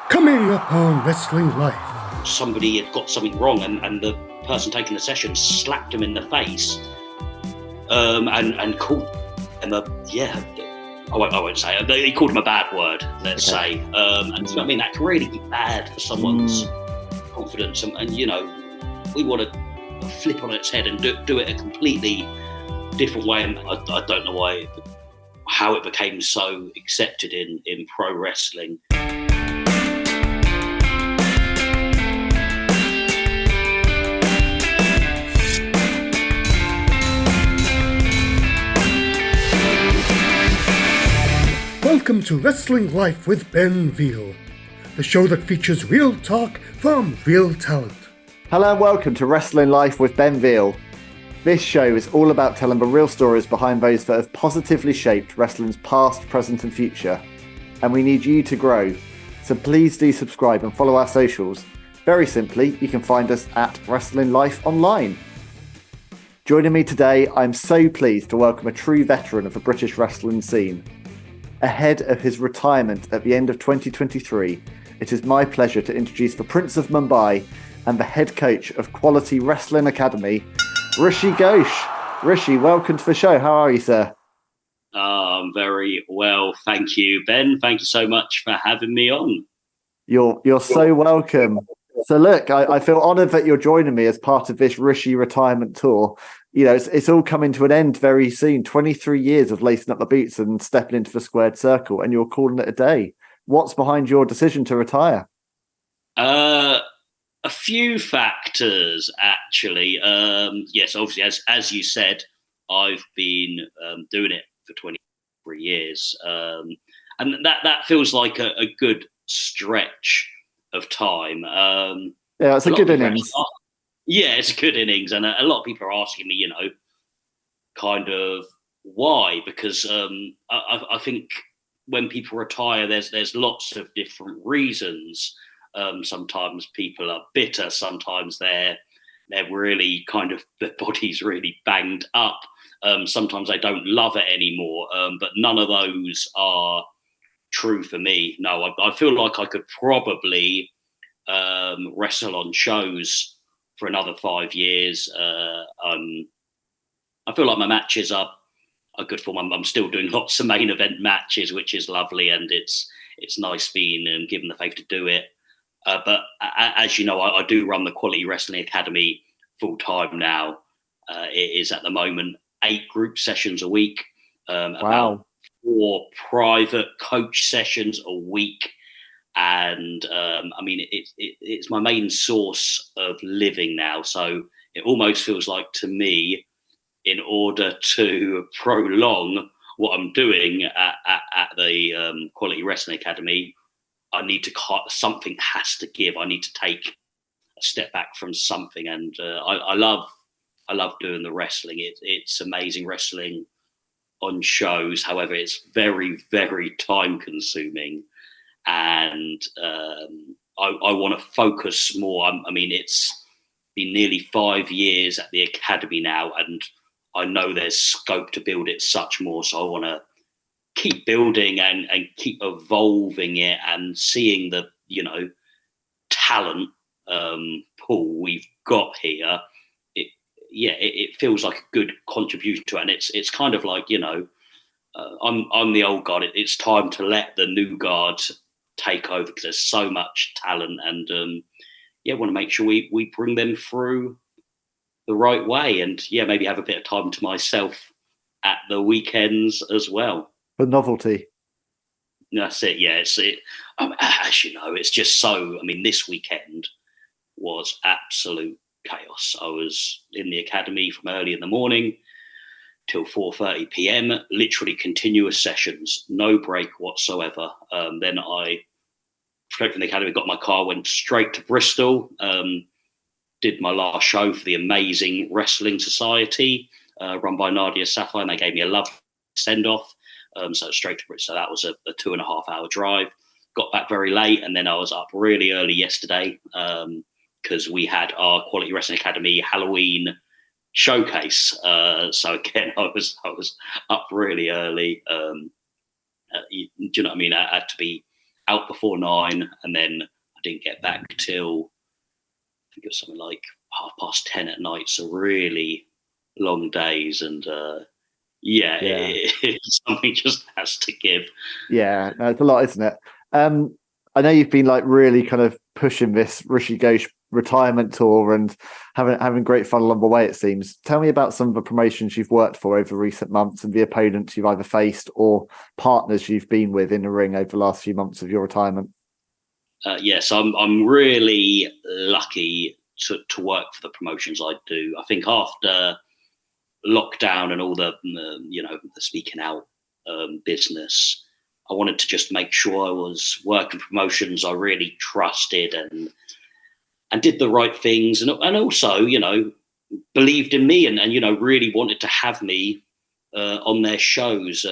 Coming up on Wrestling Life. Somebody had got something wrong, and the person taking the session slapped him in the face, and called him I won't say it. He called him a bad word, let's say. And you know what I mean? That can really be bad for someone's confidence. And we want to flip on its head and do it a completely different way. And I don't know how it became so accepted in pro wrestling. Welcome to Wrestling Life with Ben Veal, the show that features real talk from real talent. Hello and welcome to Wrestling Life with Ben Veal. This show is all about telling the real stories behind those that have positively shaped wrestling's past, present and future. And we need you to grow. So please do subscribe and follow our socials. Very simply, you can find us at Wrestling Life Online. Joining me today, I'm so pleased to welcome a true veteran of the British wrestling scene. Ahead of his retirement at the end of 2023, it is my pleasure to introduce the Prince of Mumbai and the head coach of Quality Wrestling Academy, Rishi Ghosh. Rishi, welcome to the show. How are you, sir? I'm very well, thank you, Ben. Thank you so much for having me on. You're so welcome. So look, I feel honoured that you're joining me as part of this Rishi retirement tour. You know, it's all coming to an end very soon. 23 years of lacing up the boots and stepping into the squared circle, and you're calling it a day. What's behind your decision to retire? A few factors, actually. Yes, obviously, as you said, I've been doing it for 23 years, and that feels like a good stretch of time. Yeah, it's a good innings. Yeah, it's a good innings, and a lot of people are asking me, kind of why, because I think when people retire, there's lots of different reasons. Sometimes people are bitter. Sometimes they're really kind of, their body's really banged up. Sometimes they don't love it anymore. But none of those are true for me. No, I feel like I could probably wrestle on shows for another 5 years. I feel like my matches are good form. I'm still doing lots of main event matches, which is lovely, and it's nice being given the favour to do it. But as you know, I do run the Quality Wrestling Academy full time now. It is at the moment 8 group sessions a week, about 4 private coach sessions a week. And it's my main source of living now. So it almost feels like, to me, in order to prolong what I'm doing at the Quality Wrestling Academy, I need to something has to give. I need to take a step back from something, and I love doing the wrestling. It's amazing wrestling on shows. However, it's very, very time consuming. And I want to focus more. It's been nearly 5 years at the academy now, and I know there's scope to build it such more. So I want to keep building and keep evolving it, and seeing the talent pool we've got here. It feels like a good contribution to it, and it's kind of like I'm the old guard. It's time to let the new guard take over, because there's so much talent, and want to make sure we bring them through the right way, and maybe have a bit of time to myself at the weekends as well. For novelty. That's it. Yeah, as you know, it's just so. This weekend was absolute chaos. I was in the academy from early in the morning till 4:30 p.m. Literally continuous sessions, no break whatsoever. Then I, straight from the academy, got my car, went straight to Bristol, did my last show for the amazing Wrestling Society, run by Nadia Sapphire, and they gave me a lovely send-off. So straight to Bristol. So that was a 2.5 hour drive. Got back very late, and then I was up really early yesterday because we had our Quality Wrestling Academy Halloween showcase. So again, I was up really early. Do you know what I mean? I had to be out before 9, and then I didn't get back till I think it was something like 10:30 at night. So really long days, and something just has to give. Yeah, no, it's a lot, isn't it? I know you've been like really kind of pushing this Rishi Ghosh retirement tour and having great fun along the way, it seems. Tell me about some of the promotions you've worked for over recent months and the opponents you've either faced or partners you've been with in the ring over the last few months of your retirement. Yes, I'm really lucky to work for the promotions I do. I think after lockdown and all the the speaking out business, I wanted to just make sure I was working promotions I really trusted and did the right things, and also believed in me and really wanted to have me on their shows.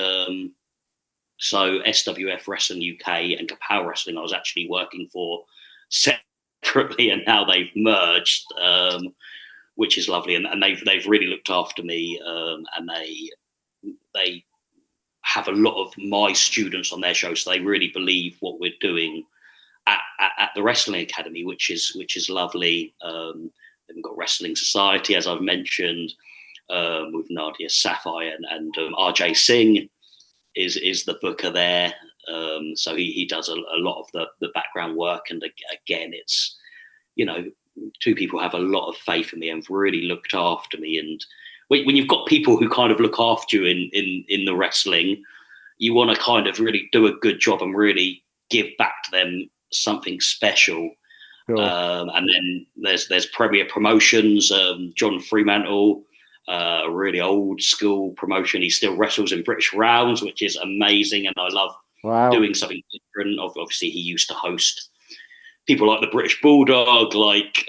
So SWF Wrestling UK and Kapow Wrestling I was actually working for separately, and now they've merged, which is lovely, and they've really looked after me, and they have a lot of my students on their show, so they really believe what we're doing at the Wrestling Academy, which is lovely. We've got Wrestling Society, as I've mentioned, with Nadia Safai and RJ Singh is the booker there. So he does a lot of the background work, and again, it's two people have a lot of faith in me and have really looked after me. And when you've got people who kind of look after you in the wrestling, you want to kind of really do a good job and really give back to them something special. Sure. And then there's Premier Promotions, John Fremantle, a really old school promotion. He still wrestles in British Rounds, which is amazing, and I love doing something different. Obviously, he used to host people like the British Bulldog, like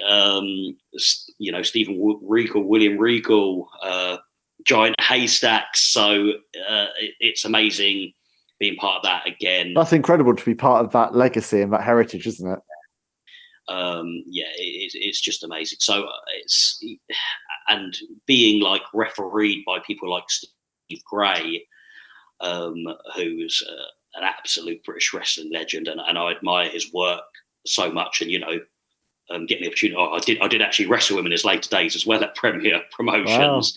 Stephen Regal, William Regal, Giant Haystacks. So it's amazing being part of that again. That's incredible to be part of that legacy and that heritage, isn't it? It's just amazing. So and being like refereed by people like Steve Gray, who's an absolute British wrestling legend, and I admire his work so much, and getting the opportunity. I did actually wrestle him in his later days as well at Premier Promotions.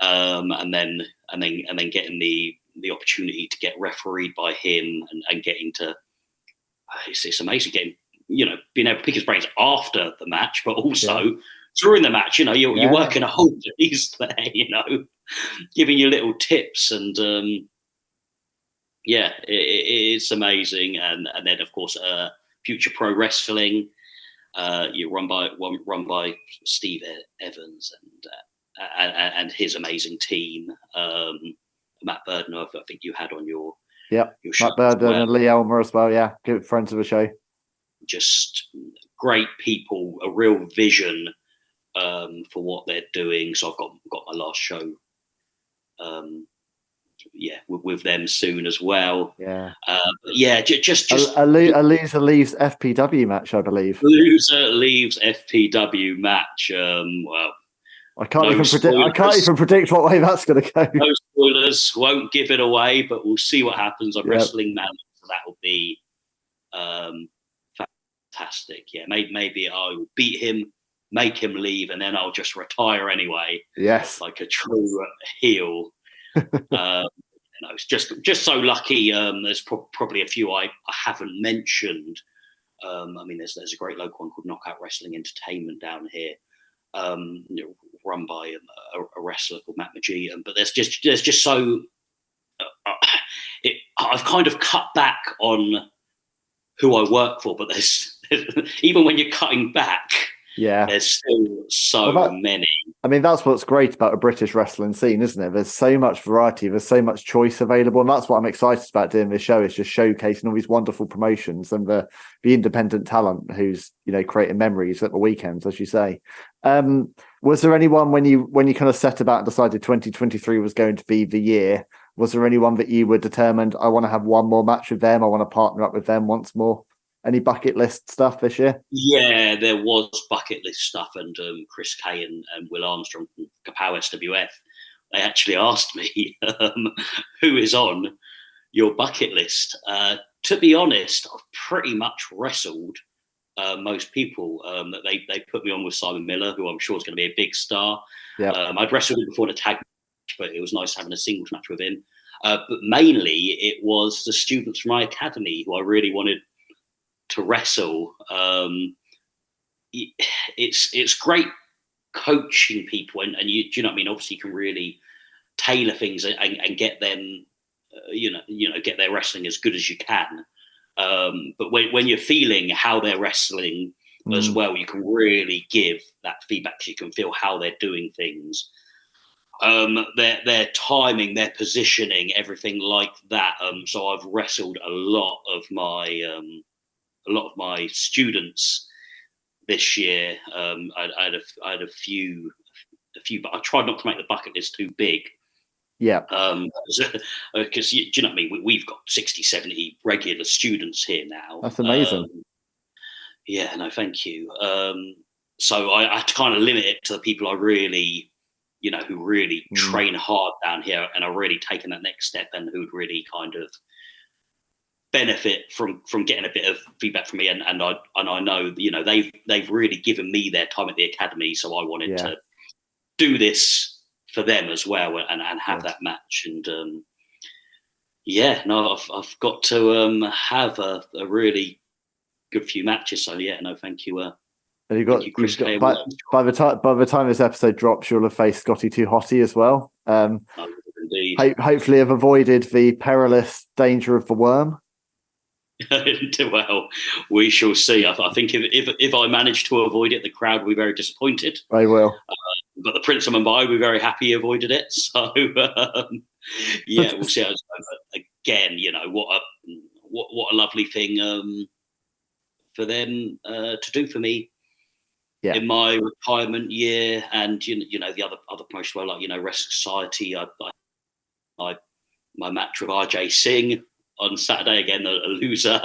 Wow. And then getting the opportunity to get refereed by him and getting to it's amazing getting being able to pick his brains after the match, but also during the match. You're working a whole days there, giving you little tips, and it's amazing. And then of course Future Pro Wrestling, you run by Steve Evans and his amazing team. Matt Burden, I think you had on your show. Matt Burden and Lee Elmer as well. Yeah, good friends of the show. Just great people, a real vision for what they're doing. So I've got my last show with them soon as well. Just a loser leaves FPW match, I believe. Loser leaves FPW match. Well, I can't even predict what way that's going to go. No spoilers, won't give it away, but we'll see what happens on Wrestling Man. So that will be fantastic. Yeah, maybe I will beat him, make him leave, and then I'll just retire anyway. Yes, like a true heel. It's just so lucky. There's probably a few I haven't mentioned. There's a great local one called Knockout Wrestling Entertainment down here, run by a wrestler called Matt McGee. But there's just so I've kind of cut back on who I work for, but there's even when you're cutting back, there's still so many. I mean, that's what's great about a British wrestling scene, isn't it? There's so much variety, there's so much choice available, and that's what I'm excited about doing this show, is just showcasing all these wonderful promotions and the independent talent who's creating memories at the weekends, as you say. Was there anyone when you kind of set about and decided 2023 was going to be the year? Was there anyone that you were determined, I want to have one more match with them, I want to partner up with them once more? Any bucket list stuff this year? Yeah, there was bucket list stuff, and Chris Kay and Will Armstrong from Kapow SWF, they actually asked me who is on your bucket list. to be honest, I've pretty much wrestled most people. That they put me on with Simon Miller, who I'm sure is going to be a big star. Yeah. I'd wrestled him before the tag match, but it was nice having a singles match with him. But mainly it was the students from my academy who I really wanted to wrestle. It's great coaching people, and do you know what I mean? Obviously, you can really tailor things and get them, get their wrestling as good as you can. But when you're feeling how they're wrestling as well, you can really give that feedback. You can feel how they're doing things, their timing, their positioning, everything like that. So I've wrestled a lot of my students this year. I had a few, but I tried not to make the bucket list too big. Yeah. Because do you know what I mean? We've got 60, 70 regular students here now. That's amazing. Yeah, no, thank you. So I had to kind of limit it to the people I really, who really train hard down here and are really taking that next step and who'd really kind of benefit from getting a bit of feedback from me. And I know, they've really given me their time at the academy. So I wanted to do this for them as well and have that match. And I've got to have a really good few matches. So thank you. And Chris, by the time this episode drops, you'll have faced Scotty Too Hotty as well. Indeed. Hopefully have avoided the perilous danger of the worm. Well, we shall see. I think if I manage to avoid it, the crowd will be very disappointed. I will. But the Prince of Mumbai will be very happy he avoided it. So we'll see how it's going. But again, what a lovely thing for them to do for me in my retirement year, and the other promotion, like Wrestling Society. My match with RJ Singh on Saturday, again, a loser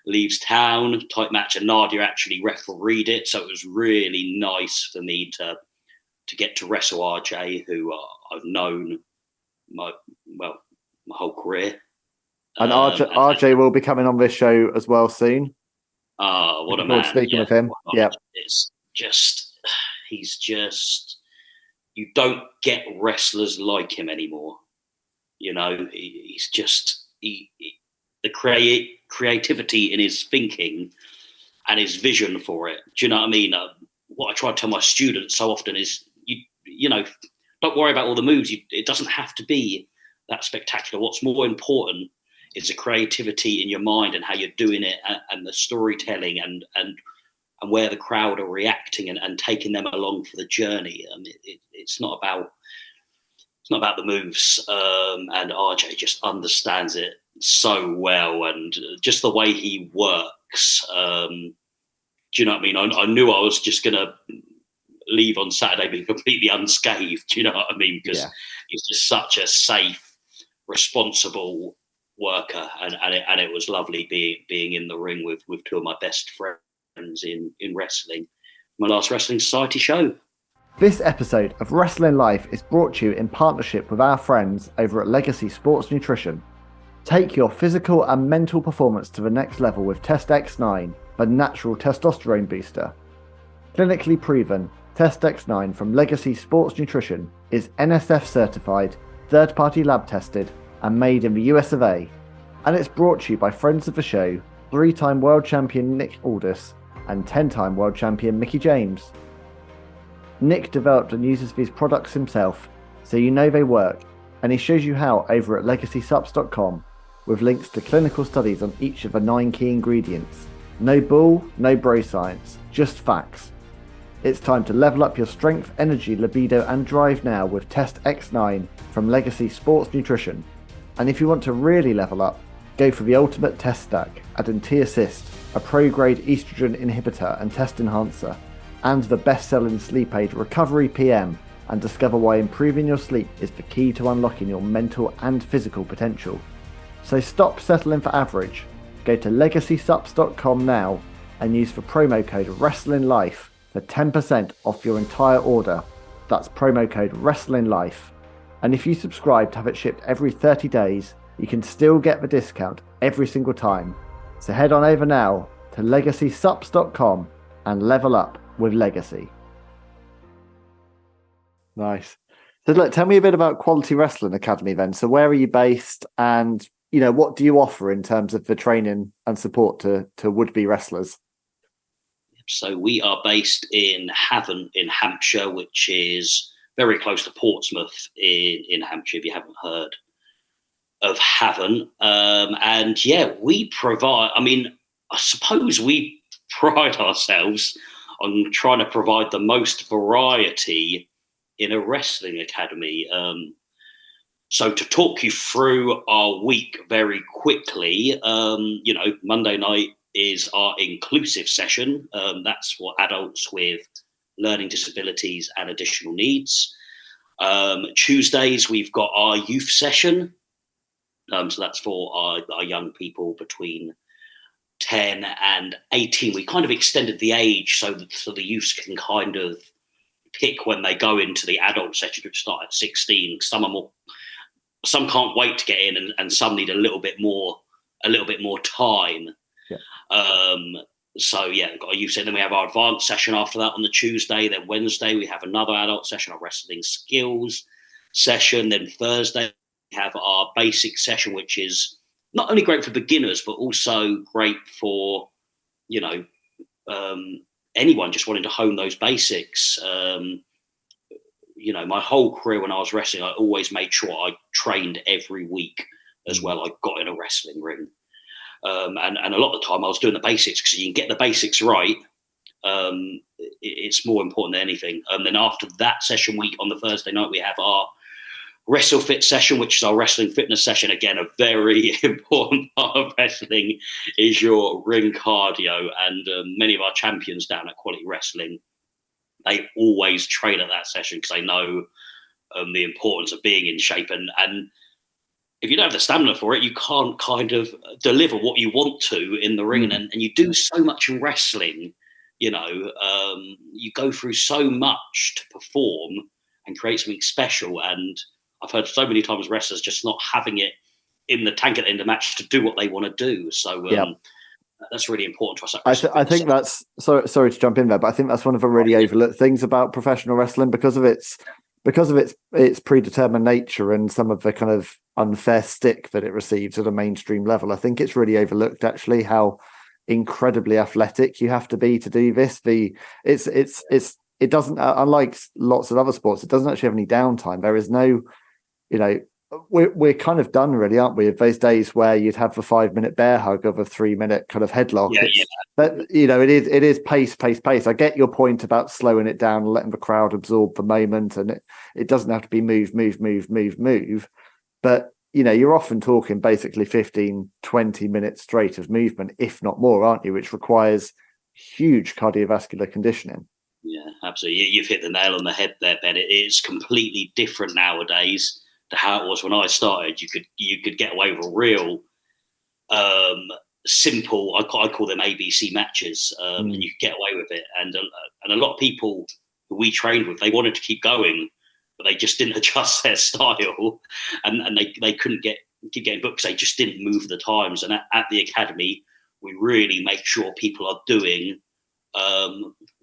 leaves town type match, and Nadia actually refereed it, so it was really nice for me to get to wrestle RJ, who I've known my whole career. And RJ will be coming on this show as well soon. What a man! Speaking with him, it's just you don't get wrestlers like him anymore. He's just. The creativity in his thinking and his vision for it. Do you know what I mean? What I try to tell my students so often is, don't worry about all the moves. It doesn't have to be that spectacular. What's more important is the creativity in your mind and how you're doing it, and the storytelling and where the crowd are reacting and taking them along for the journey. It's not about the moves, and RJ just understands it so well, and just the way he works. Do you know what I mean? I knew I was just going to leave on Saturday being completely unscathed. Do you know what I mean? Because he's just such a safe, responsible worker, and it was lovely being in the ring with two of my best friends in wrestling. My last Wrestling Society show. This episode of Wrestling Life is brought to you in partnership with our friends over at Legacy Sports Nutrition. Take your physical and mental performance to the next level with Test X9, the natural testosterone booster. Clinically proven, Test X9 from Legacy Sports Nutrition is NSF certified, third-party lab tested, and made in the US of A. And it's brought to you by friends of the show, 3-time world champion Nick Aldis and 10-time world champion Mickie James. Nick developed and uses these products himself, so you know they work, and he shows you how over at legacysubs.com, with links to clinical studies on each of the 9 key ingredients. No bull, no bro science, just facts. It's time to level up your strength, energy, libido and drive now with Test X9 from Legacy Sports Nutrition. And if you want to really level up, go for the ultimate test stack, adding T-Assist, a pro-grade estrogen inhibitor and test enhancer, and the best-selling sleep aid Recovery PM, and discover why improving your sleep is the key to unlocking your mental and physical potential. So stop settling for average, go to legacysubs.com now and use the promo code WrestlingLife for 10% off your entire order. That's promo code WrestlingLife. And if you subscribe to have it shipped every 30 days, you can still get the discount every single time. So head on over now to legacysups.com and level up with Legacy. Nice. So look, tell me a bit about Quality Wrestling Academy then. So where are you based, and what do you offer in terms of the training and support to would-be wrestlers? So we are based in Havant in Hampshire, which is very close to Portsmouth in Hampshire, if you haven't heard of Havant. And yeah, we provide, I suppose we pride ourselves on trying to provide the most variety in a wrestling academy. So to talk you through our week very quickly, Monday night is our inclusive session. That's for adults with learning disabilities and additional needs. Tuesdays, we've got our youth session. So that's for our young people between 10 and 18. We kind of extended the age so the youths can kind of pick when they go into the adult session, which start at 16. Some can't wait to get in, and some need a little bit more time. Yeah. So yeah, we've got a youth session. Then we have our advanced session after that on the Tuesday. Then Wednesday we have another adult session, our wrestling skills session. Then Thursday we have our basic session, which is not only great for beginners but also great for anyone just wanting to hone those basics. My whole career when I was wrestling, I always made sure I trained every week as well. I got in a wrestling ring. And a lot of the time I was doing the basics, because you can get the basics right. It's more important than anything. Then after that session week on the Thursday night, we have our Wrestle Fit session, which is our wrestling fitness session. Again, a very important part of wrestling is your ring cardio. And many of our champions down at Quality Wrestling, they always train at that session because they know the importance of being in shape. And if you don't have the stamina for it, you can't kind of deliver what you want to in the ring. And you do so much in wrestling, you go through so much to perform and create something special. And I've heard so many times wrestlers just not having it in the tank at the end of the match to do what they want to do. So that's really important to us. I think that's sorry to jump in there, but I think that's one of the really overlooked things about professional wrestling because of its predetermined nature and some of the kind of unfair stick that it receives at a mainstream level. I think it's really overlooked actually how incredibly athletic you have to be to do this. It doesn't, unlike lots of other sports, it doesn't actually have any downtime. There is no, we're kind of done really, aren't we? Of those days where you'd have the 5-minute bear hug of a 3-minute kind of headlock. But it is pace. I get your point about slowing it down and letting the crowd absorb the moment, and it doesn't have to be move. But you're often talking basically 15-20 minutes straight of movement, if not more, aren't you? Which requires huge cardiovascular conditioning. Yeah, absolutely. You've hit the nail on the head there, Ben. It is completely different nowadays to how it was when I started. You could get away with a real simple, I call them ABC matches, and you could get away with it. And a lot of people who we trained with, they wanted to keep going, but they just didn't adjust their style, and they couldn't keep getting booked because they just didn't move the times. And at the academy, we really make sure people are doing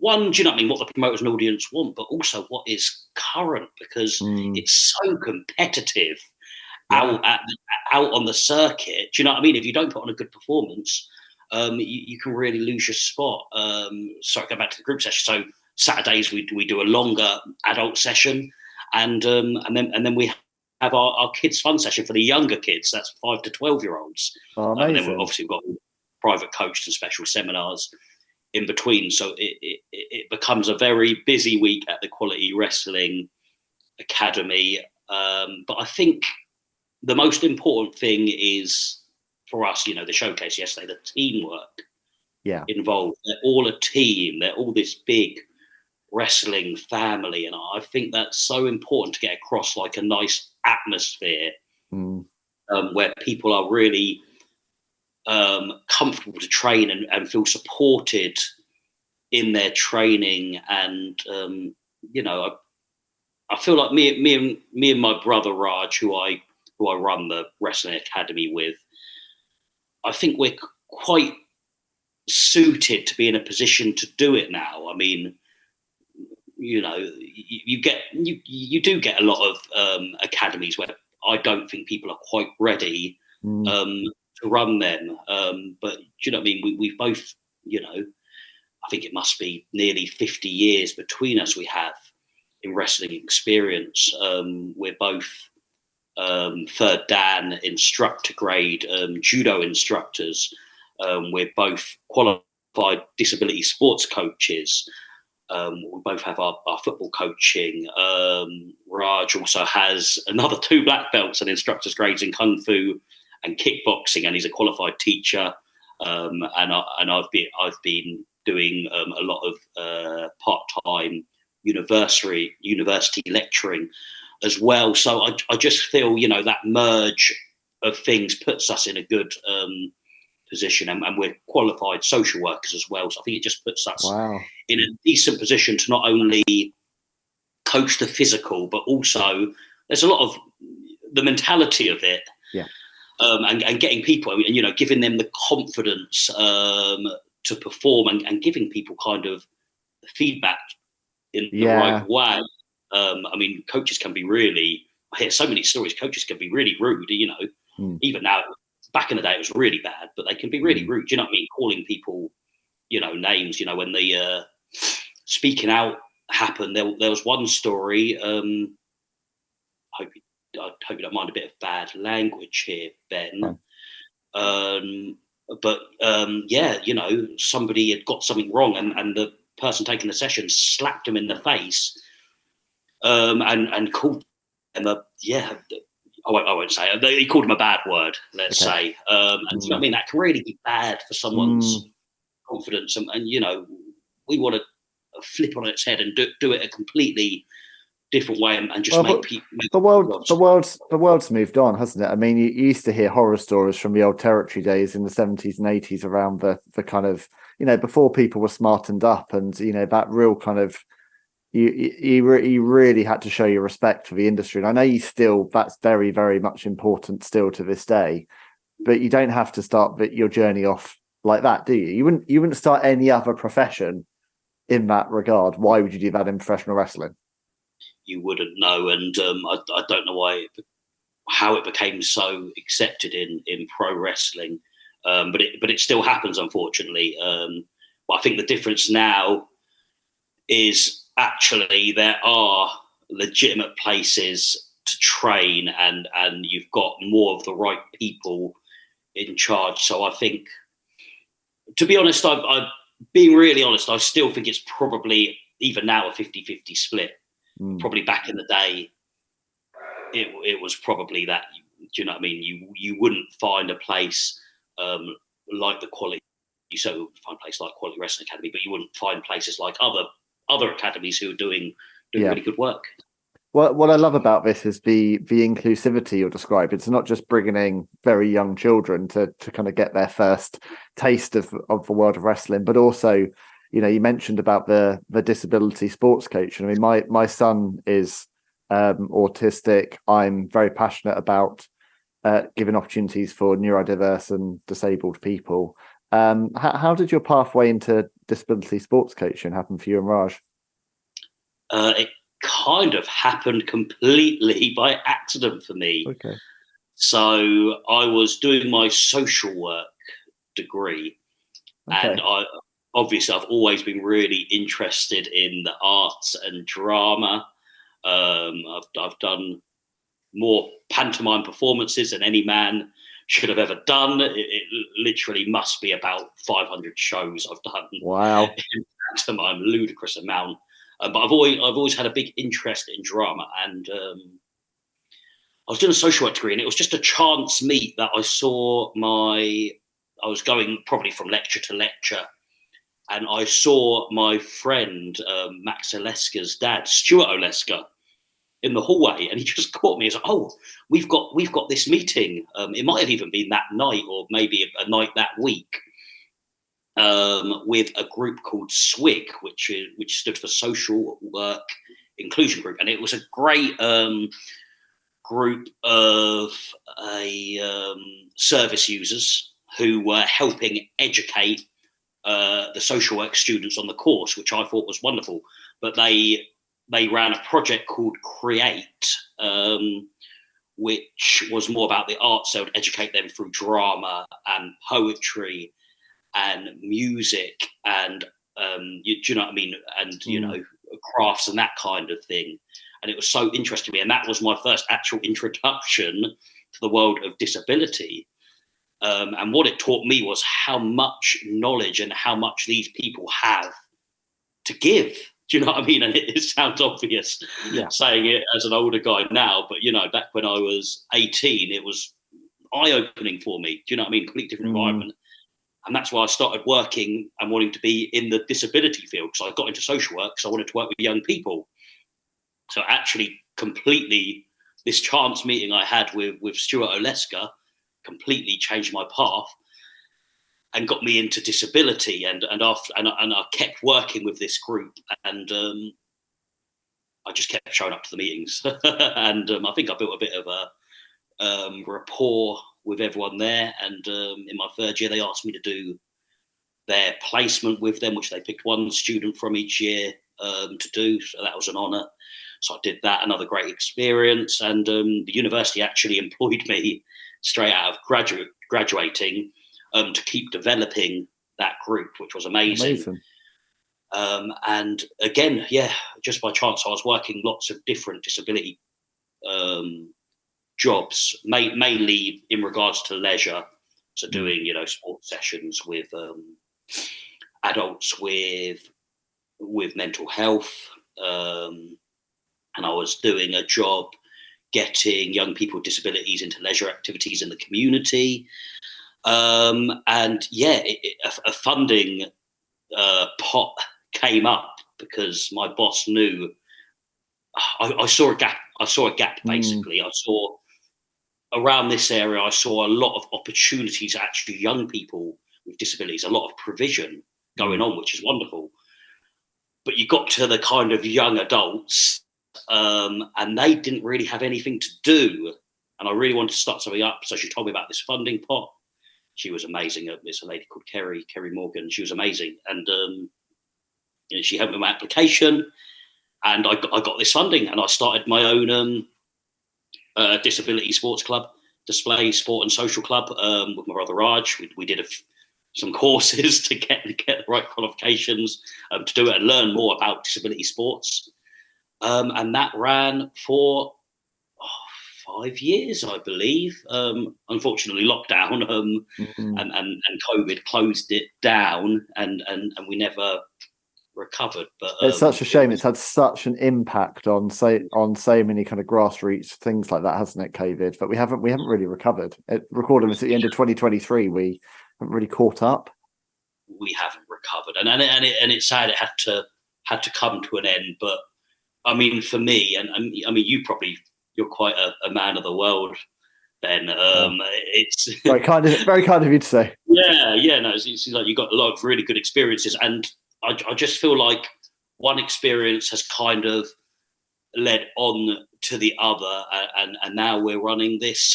one, do you know what I mean, what the promoters and audience want, but also what is current, because it's so competitive out on the circuit. Do you know what I mean? If you don't put on a good performance, you can really lose your spot. Sorry, go back to the group session. So Saturdays we do a longer adult session, and then we have our kids fun session for the younger kids. That's 5 to 12-year-olds. And then we've got private coached and special seminars in between. So it becomes a very busy week at the Quality Wrestling Academy. But I think the most important thing is for us, the showcase yesterday, the teamwork involved. They're all a team. They're all this big wrestling family. And I think that's so important to get across, like a nice atmosphere where people are really comfortable to train and feel supported in their training. And I feel like me and my brother Raj, who I who I run the Wrestling Academy with, I think we're quite suited to be in a position to do it now. I mean, you know, you do get a lot of academies where I don't think people are quite ready to run them. But do you know what I mean? We've both, you know, I think it must be nearly 50 years between us we have in wrestling experience. We're both third Dan instructor grade judo instructors. We're both qualified disability sports coaches. We both have our football coaching. Raj also has another 2 black belts and instructor's grades in Kung Fu and kickboxing, and he's a qualified teacher. And I've been doing a lot of part-time university lecturing as well. So I just feel, you know, that merge of things puts us in a good position, and we're qualified social workers as well. So I think it just puts us in a decent position to not only coach the physical, but also there's a lot of the mentality of it. Yeah. And getting people, and, you know, giving them the confidence to perform, and giving people kind of feedback in the right way. I mean, coaches can be really, I hear so many stories, coaches can be really rude, you know, even now, back in the day it was really bad, but they can be really rude. Do you know what I mean? Calling people, you know, names, you know, when the speaking out happened, there was one story, I hope you don't mind a bit of bad language here, Ben. But yeah, you know, somebody had got something wrong, and the person taking the session slapped him in the face, and called him I won't say it. He called him a bad word, let's say. And you know what I mean? That can really be bad for someone's confidence. And, you know, we want to flip on its head and do it a completely different way, and just make people. The world's moved on, hasn't it? I mean, you used to hear horror stories from the old territory days in the 70s and 80s around the kind of, you know, before people were smartened up, and, you know, that real kind of, you really had to show your respect for the industry. And I know that's very, very much important still to this day, but you don't have to start your journey off like that, do you? You wouldn't start any other profession in that regard. Why would you do that in professional wrestling? You wouldn't know, and I don't know how it became so accepted in pro wrestling, but it still happens, unfortunately. But I think the difference now is actually there are legitimate places to train, and you've got more of the right people in charge. So I think, to be honest, I'm being really honest, I still think it's probably even now a 50-50 split. Probably back in the day, it was probably that. Do you know what I mean? You wouldn't find a place like the quality. You certainly would find a place like Quality Wrestling Academy, but you wouldn't find places like other academies who are doing really good work. What I love about this is the inclusivity you're describing. It's not just bringing in very young children to kind of get their first taste of the world of wrestling, but also, you know, you mentioned about the disability sports coach. I mean, my son is autistic. I'm very passionate about giving opportunities for neurodiverse and disabled people. How did your pathway into disability sports coaching happen for you and Raj? It kind of happened completely by accident for me. Okay. So I was doing my social work degree, and I've always been really interested in the arts and drama. I've done more pantomime performances than any man should have ever done. It literally must be about 500 shows I've done. Wow. In pantomime, ludicrous amount. But I've always had a big interest in drama, and I was doing a social work degree, and it was just a chance meet that I saw I was going probably from lecture to lecture, and I saw my friend Max Oleska's dad, Stuart Oleska, in the hallway, and he just caught me. He's like, "Oh, we've got this meeting." It might have even been that night, or maybe a night that week, with a group called SWIG, which stood for Social Work Inclusion Group, and it was a group of service users who were helping educate the social work students on the course, which I thought was wonderful. But they ran a project called Create, which was more about the arts. So educate them through drama and poetry and music and do you know what I mean? And you know, crafts and that kind of thing. And it was so interesting to me. And that was my first actual introduction to the world of disability. And what it taught me was how much knowledge and how much these people have to give. Do you know what I mean? And it sounds obvious saying it as an older guy now, but, you know, back when I was 18, it was eye-opening for me. Do you know what I mean? Completely different environment. And that's why I started working and wanting to be in the disability field. So I got into social work because I wanted to work with young people. So actually completely, this chance meeting I had with Stuart Olesker completely changed my path and got me into disability. And I kept working with this group, and I just kept showing up to the meetings. And I think I built a bit of a rapport with everyone there. And in my third year, they asked me to do their placement with them, which they picked one student from each year to do. So that was an honour. So I did that, another great experience. And the university actually employed me straight out of graduating to keep developing that group, which was amazing. And again, just by chance, I was working lots of different disability jobs, mainly in regards to leisure. So doing, you know, sports sessions with adults with mental health. And I was doing a job getting young people with disabilities into leisure activities in the community. And a funding pot came up because my boss knew I saw a gap. I saw a gap, basically. I saw around this area, I saw a lot of opportunities, actually, young people with disabilities, a lot of provision going on, which is wonderful. But you got to the kind of young adults, and they didn't really have anything to do. And I really wanted to start something up. So she told me about this funding pot. She was amazing. It's a lady called Kerry Morgan. She was amazing. And she helped me with my application. And I got this funding, and I started my own disability sports club, display sport and social club with my brother Raj. We did some courses to get the right qualifications to do it and learn more about disability sports. And that ran for 5 years, I believe. Unfortunately, lockdown and COVID closed it down, and we never recovered. But it's such a shame. It's had such an impact on so many kind of grassroots things like that, hasn't it? COVID, but we haven't really recovered. Recording this at the end of 2023, we haven't really caught up. We haven't recovered, and it's sad it had to come to an end. But I mean, for me, and I mean, you're quite a man of the world, Ben. It's very kind of you to say. Yeah, no, it's like you got a lot of really good experiences, and I just feel like one experience has kind of led on to the other, and now we're running this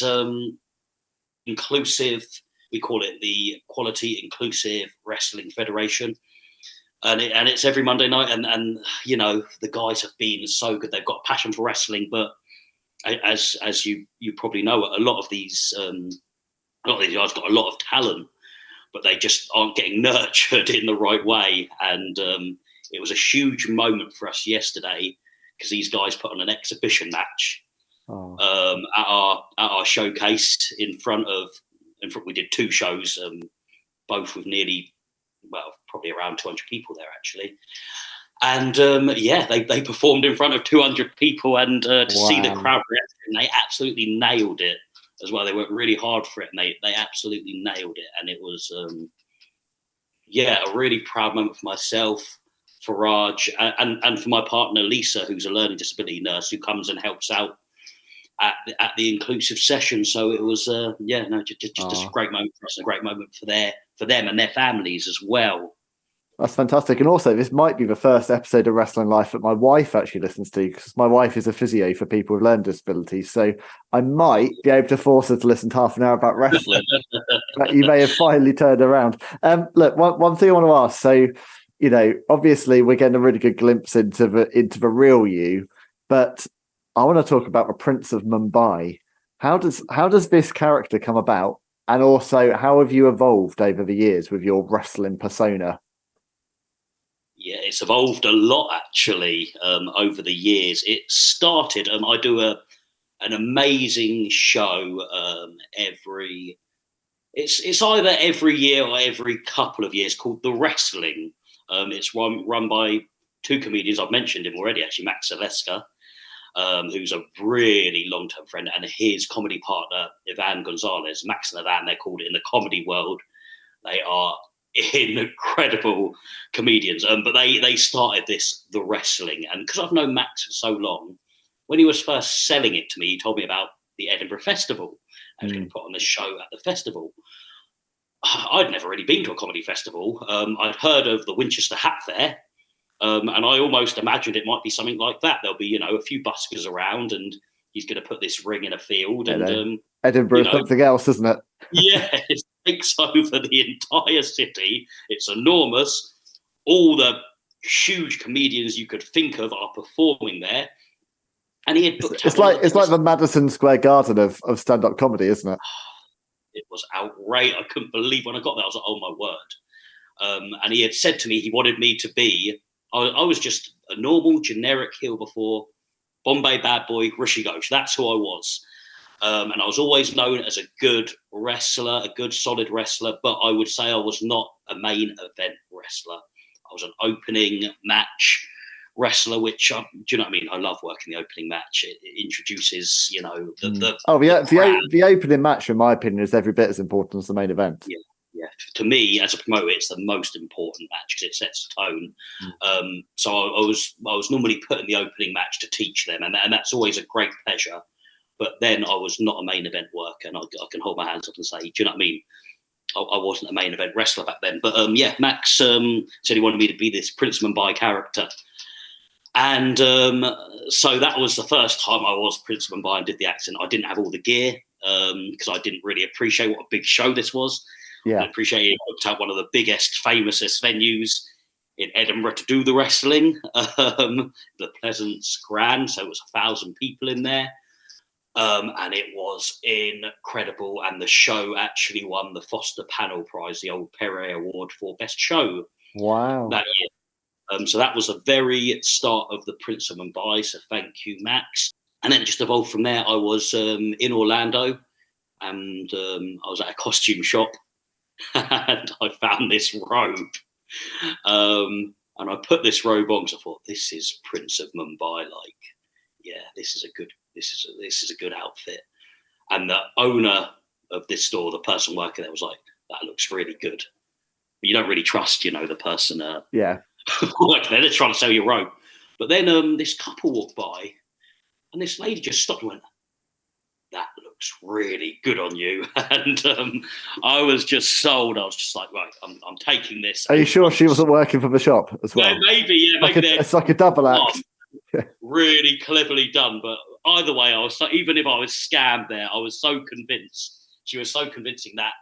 inclusive. We call it the Quality Inclusive Wrestling Federation. And it's every Monday night, and you know, the guys have been so good. They've got a passion for wrestling, but as you probably know, a lot of these guys got a lot of talent, but they just aren't getting nurtured in the right way. And it was a huge moment for us yesterday because these guys put on an exhibition match at our showcase in front. We did 2 shows, both with probably around 200 people there, actually. And they performed in front of 200 people, and to see the crowd reaction, they absolutely nailed it as well. They worked really hard for it, and they absolutely nailed it. And it was a really proud moment for myself, for Raj, and for my partner Lisa, who's a learning disability nurse who comes and helps out at the inclusive session. So it was just a great moment for us, and a great moment for them and their families as well. That's fantastic. And also, this might be the first episode of Wrestling Life that my wife actually listens to, because my wife is a physio for people with learning disabilities. So I might be able to force her to listen to half an hour about wrestling. But you may have finally turned around. Look, one thing I want to ask. So, obviously we're getting a really good glimpse into the real you, but I want to talk about the Prince of Mumbai. How does this character come about? And also, how have you evolved over the years with your wrestling persona? Yeah, it's evolved a lot actually over the years. It started. I do an amazing show every. It's either every year or every couple of years, called The Wrestling. It's run by two comedians. I've mentioned him already, actually, Max Zaleska, who's a really long-term friend, and his comedy partner, Ivan Gonzalez. Max and Ivan, they're called it in the comedy world. They are incredible comedians. But they started The Wrestling. And because I've known Max for so long, when he was first selling it to me, he told me about the Edinburgh Festival. I was going to put on this show at the festival. I'd never really been to a comedy festival. I'd heard of the Winchester Hat Fair, and I almost imagined it might be something like that. There'll be, a few buskers around, and he's going to put this ring in a field. And Edinburgh is something else, isn't it? Yeah, it takes over the entire city. It's enormous. All the huge comedians you could think of are performing there. And he had booked. It's like the Madison Square Garden of stand-up comedy, isn't it? It was outrageous. I couldn't believe when I got there. I was like, oh my word. And he had said to me he wanted me to be. I was just a normal, generic heel before. Bombay bad boy, Rishi Ghosh. That's who I was. And I was always known as a good wrestler, a good solid wrestler. But I would say I was not a main event wrestler. I was an opening match wrestler, which do you know what I mean? I love working the opening match. It introduces, the opening match, in my opinion, is every bit as important as the main event. Yeah. To me, as a promoter, it's the most important match because it sets the tone. So I was normally put in the opening match to teach them, and that's always a great pleasure. But then I was not a main event worker, and I can hold my hands up and say, do you know what I mean? I wasn't a main event wrestler back then. But Max said he wanted me to be this Prince of Mumbai character. And so that was the first time I was Prince of Mumbai and did the accent. I didn't have all the gear because I didn't really appreciate what a big show this was. Yeah. I appreciate it. I booked out one of the biggest, famousest venues in Edinburgh to do the wrestling, the Pleasance Grand. So it was 1,000 people in there. And it was incredible. And the show actually won the Foster Panel Prize, the old Perret Award for Best Show. Wow. That year. So that was the very start of the Prince of Mumbai. So thank you, Max. And then it just evolved from there. I was in Orlando, and I was at a costume shop, and I found this robe. And I put this robe on because I thought, this is Prince of Mumbai. This is a good outfit. And the owner of this store, the person working there, was like, that looks really good. But you don't really trust, the person. Yeah. Like they're trying to sell you a robe. But then this couple walked by, and this lady just stopped and went, that looks really good on you. And I was just sold. I was just like, right, I'm taking this. Are you sure she wasn't working for the shop as well? Yeah, maybe. It's like a double act. Really cleverly done. But either way, even if I was scammed there, I was so convinced. She was so convincing that,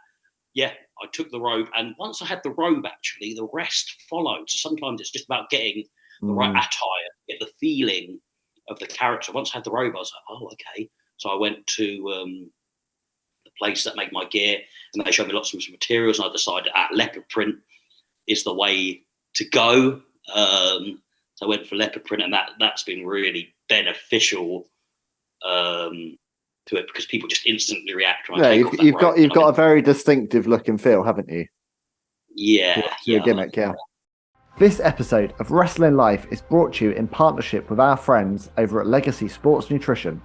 I took the robe, and once I had the robe, actually, the rest followed. So sometimes it's just about getting the right attire, get the feeling of the character. Once I had the robe, I was like, oh, okay. So I went to the place that made my gear, and they showed me lots of materials, and I decided leopard print is the way to go. So I went for leopard print, and that's been really beneficial to it, because people just instantly react when I take off that robe. You've got a very distinctive look and feel, haven't you? Yeah. Your gimmick, yeah. This episode of Wrestling Life is brought to you in partnership with our friends over at Legacy Sports Nutrition.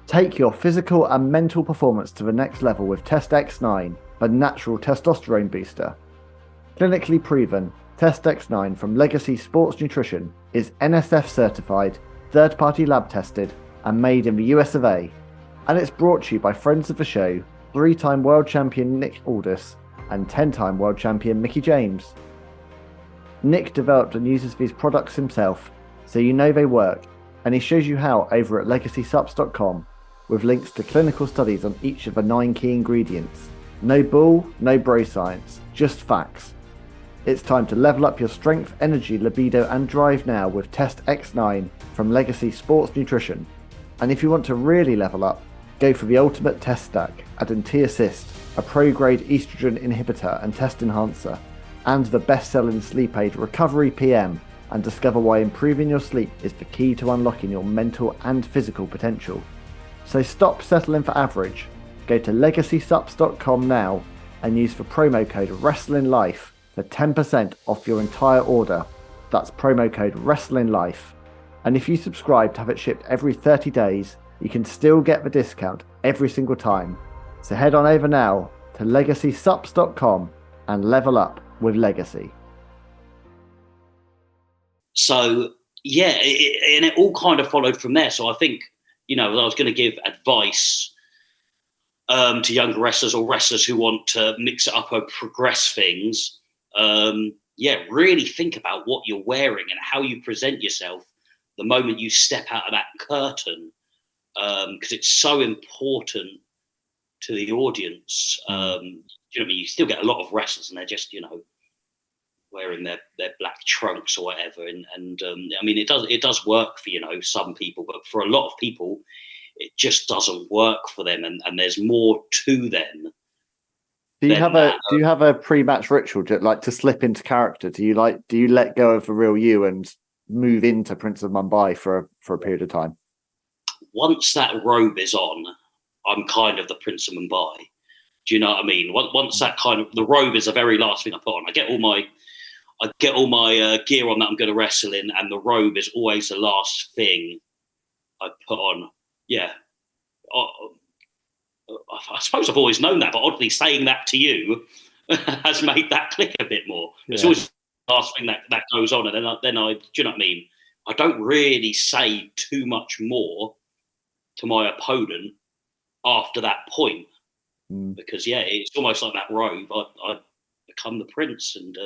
Take your physical and mental performance to the next level with Test X9, the natural testosterone booster. Clinically proven, Test X9 from Legacy Sports Nutrition is NSF certified, third-party lab tested, and made in the US of A. And it's brought to you by friends of the show, 3-time world champion Nick Aldis and 10-time world champion Mickie James. Nick developed and uses these products himself, so you know they work, and he shows you how over at legacysubs.com, with links to clinical studies on each of the 9 key ingredients. No bull, no bro science, just facts. It's time to level up your strength, energy, libido and drive now with Test X9 from Legacy Sports Nutrition. And if you want to really level up, go for the ultimate test stack, adding T-Assist, a pro-grade estrogen inhibitor and test enhancer, and the best-selling sleep aid Recovery PM, and discover why improving your sleep is the key to unlocking your mental and physical potential. So stop settling for average, go to legacysubs.com now and use the promo code WrestlingLife for 10% off your entire order. That's promo code WrestlingLife. And if you subscribe to have it shipped every 30 days, you can still get the discount every single time. So head on over now to legacysubs.com and level up with Legacy. So, yeah, and it all kind of followed from there. So I think, I was going to give advice to younger wrestlers or wrestlers who want to mix it up or progress things. Really think about what you're wearing and how you present yourself the moment you step out of that curtain, because it's so important to the audience. You still get a lot of wrestlers and they're just, wearing their black trunks or whatever. And it does work for, some people, but for a lot of people, it just doesn't work for them. And there's more to them. Do you have a pre-match ritual, like to slip into character? Do you let go of the real you and move into Prince of Mumbai for a period of time? Once that robe is on, I'm kind of the Prince of Mumbai. Do you know what I mean? Once that the robe is the very last thing I put on. I get all my gear on that I'm going to wrestle in, and the robe is always the last thing I put on. Yeah. I suppose I've always known that, but oddly saying that to you has made that click a bit more. Yeah. It's always the last thing that goes on, and then I, do you know what I mean? I don't really say too much more to my opponent after that point, because it's almost like that robe. I become the prince, and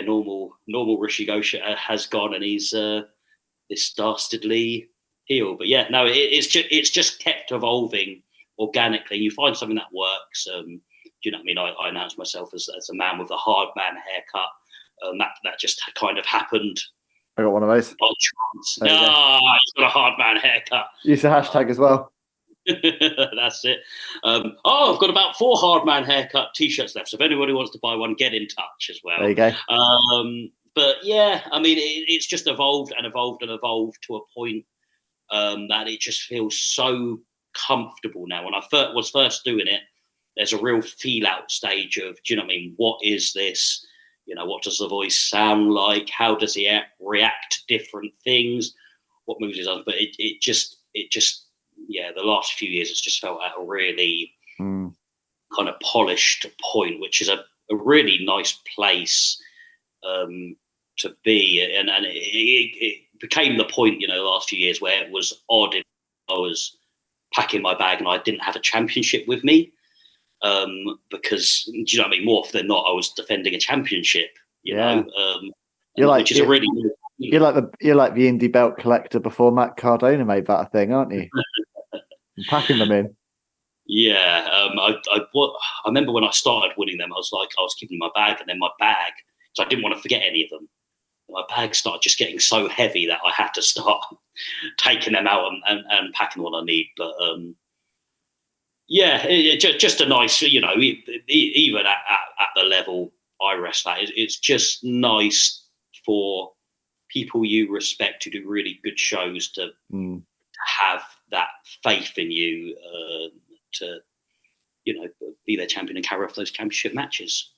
normal Rishi Ghosh has gone, and he's this dastardly heel. But it's just kept evolving organically. You find something that works. Do you know what I mean? I announced myself as a man with a hard man haircut. That just kind of happened. I got one of those. By chance. He's got a hard man haircut. Use the hashtag as well. That's it. I've got about 4 hard man haircut t-shirts left. So if anybody wants to buy one, get in touch as well. There you go. But it's just evolved and evolved and evolved to a point that it just feels so comfortable now. When I was first doing it, there's a real feel out stage of, do you know what I mean? What is this? What does the voice sound like? How does he react to different things? What moves he does? But it just, the last few years, it's just felt at a really kind of polished point, which is a really nice place to be. And it became the point, the last few years where it was odd if I was packing my bag and I didn't have a championship with me. Because, do you know what I mean? More often than not, I was defending a championship, you know, which is you're like the indie belt collector before Matt Cardona made that a thing, aren't you? Packing them in. Yeah. I remember when I started winning them, I was keeping my bag, and then my bag, so I didn't want to forget any of them. My bag started just getting so heavy that I had to start taking them out and packing what I need. But, just a nice, even at the level I wrestle at, it's just nice for people you respect to do really good shows to have that faith in you to, be their champion and carry off those championship matches.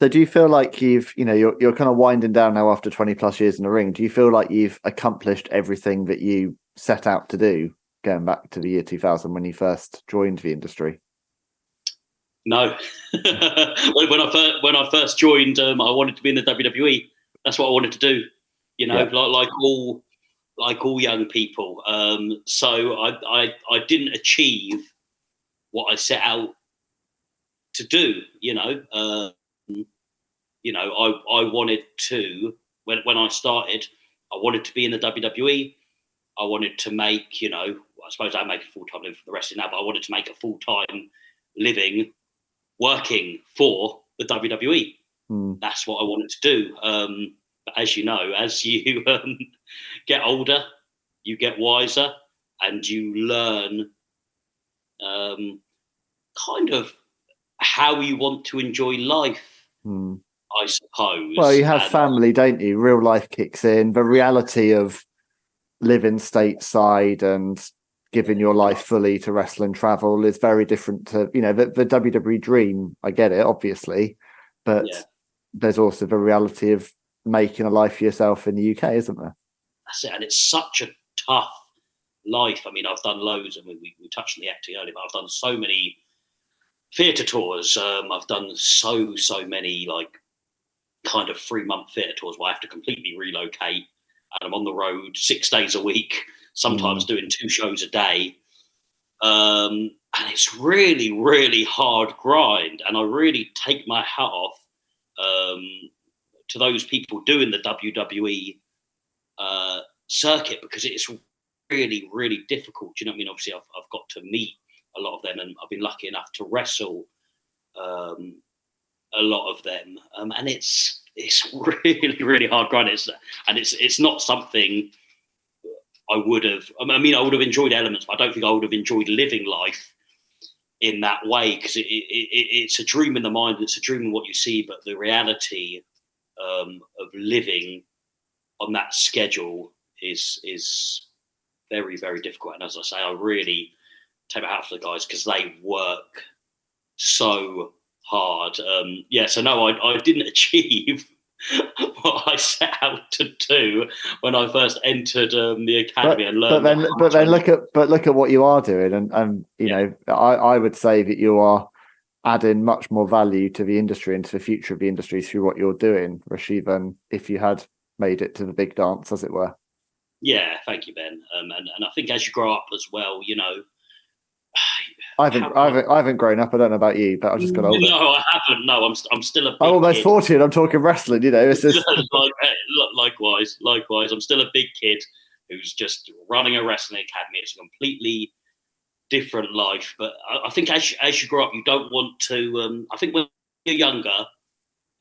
So do you feel like you're kind of winding down now after 20 plus years in the ring? Do you feel like you've accomplished everything that you set out to do, going back to the year 2000 when you first joined the industry? No. when I first joined, I wanted to be in the WWE. That's what I wanted to do, like all young people. So I didn't achieve what I set out to do, I wanted to, when I started, I wanted to be in the WWE. I wanted to make, I suppose I make a full-time living for the wrestling now, but I wanted to make a full-time living working for the WWE. That's what I wanted to do. But as you know, as you get older, you get wiser, and you learn kind of how you want to enjoy life, I suppose. Well, you have family, don't you? Real life kicks in. The reality of living stateside and giving your life fully to wrestling travel is very different to, the WWE dream. I get it, obviously, but there's also the reality of making a life for yourself in the UK, isn't there? That's it. And it's such a tough life. I mean, I've done loads. I mean, we touched on the acting earlier, but I've done so many theatre tours. I've done so many kind of 3-month theatre tours where I have to completely relocate, and I'm on the road 6 days a week, sometimes doing 2 shows a day. And it's really, really hard grind. And I really take my hat off to those people doing the WWE circuit, because it's really, really difficult. Do you know what I mean? Obviously, I've got to meet a lot of them, and I've been lucky enough to wrestle a lot of them. And it's really, really hard grind. It's not something I would have. I mean, I would have enjoyed elements, but I don't think I would have enjoyed living life in that way, because it's a dream in the mind. It's a dream in what you see, but the reality of living on that schedule is very, very difficult. And as I say, I really take my hat for the guys, because they work so hard. So no, I didn't achieve what I set out to do when I first entered the academy and learned. But then look at what you are doing, and I would say that you are adding much more value to the industry and to the future of the industry through what you're doing, Rishi, than if you had made it to the big dance, as it were. Yeah, thank you, Ben. And I think as you grow up as well, I haven't grown up. I don't know about you, but I've just got older. No, I haven't. No, I'm still a big I'm almost kid. 40 and I'm talking wrestling, It's just... Likewise. I'm still a big kid who's just running a wrestling academy. It's a completely different life. But I think as you grow up, you don't want to... I think when you're younger,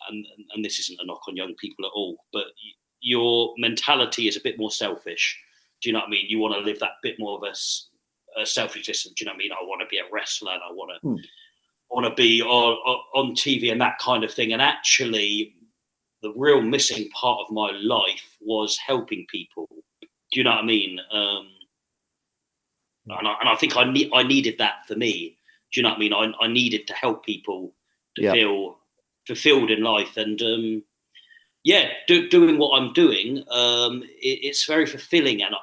and this isn't a knock on young people at all, but your mentality is a bit more selfish. Do you know what I mean? You want to live that bit more of a self-existent. Do you know what I mean? I want to be a wrestler, and I want to be on TV and that kind of thing. And actually, the real missing part of my life was helping people. Do you know what I mean? And I think I needed that for me. Do you know what I mean? I needed to help people to feel fulfilled in life, and doing what I'm doing, it's very fulfilling, and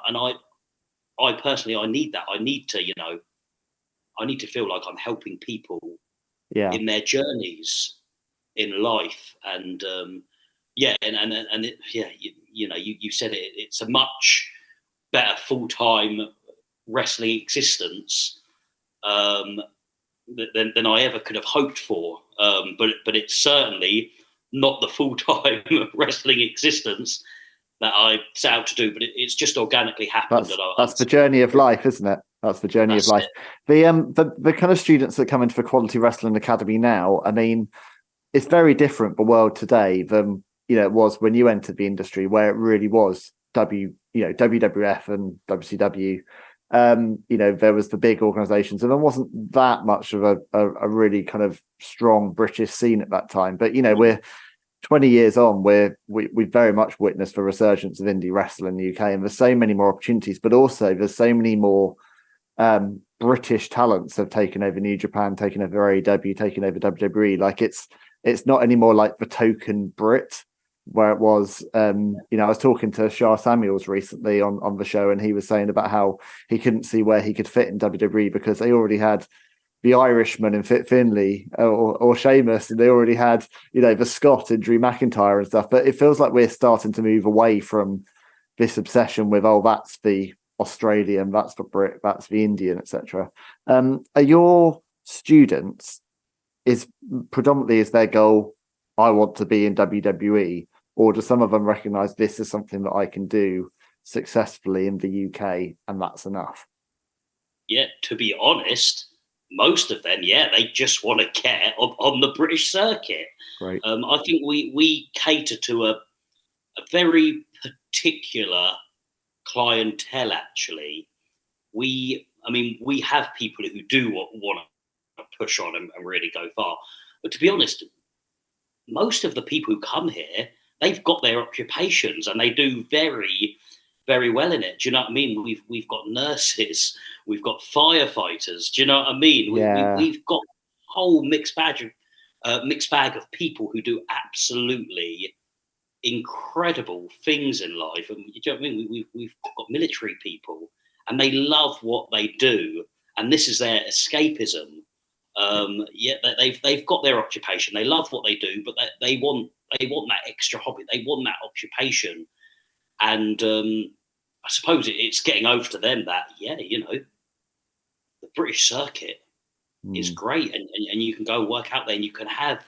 I personally, I need that. I need to feel like I'm helping people in their journeys in life. And you said it. It's a much better full-time wrestling existence than I ever could have hoped for. But it's certainly not the full-time wrestling existence that I set out to do, but it's just organically happened. That's the journey of life, isn't it? That's the journey of life. The kind of students that come into the Quality Wrestling Academy now, I mean, it's very different the world today than it was when you entered the industry, where it really was WWF and WCW. There was the big organizations, and there wasn't that much of a really kind of strong British scene at that time. But we're 20 years on, we've very much witnessed the resurgence of indie wrestling in the UK, and there's so many more opportunities, but also there's so many more British talents have taken over New Japan, taken over AEW, taken over WWE. Like it's not anymore like the token Brit where it was. I was talking to Shah Samuels recently on the show, and he was saying about how he couldn't see where he could fit in WWE because they already had the Irishman in Fit Finlay or Sheamus, and they already had, the Scot and Drew McIntyre and stuff. But it feels like we're starting to move away from this obsession with, that's the Australian, that's the Brit, that's the Indian, etc. Are your students, is their goal I want to be in WWE, or do some of them recognize this is something that I can do successfully in the UK, and that's enough? Yeah, to be honest, most of them, they just want to get on the British circuit. Great. I think we cater to a very particular clientele. Actually, we have people who do want to push on and really go far. But to be honest, most of the people who come here, they've got their occupations and they do very, very well in it. Do you know what I mean? We've got nurses, we've got firefighters. Do you know what I mean? We've got a whole mixed bag of people who do absolutely incredible things in life. And do you know what I mean? We've got military people, and they love what they do, and this is their escapism. They've got their occupation. They love what they do, but they want that extra hobby. They want that occupation, and I suppose it's getting over to them that the British circuit is great, and you can go work out there, and you can have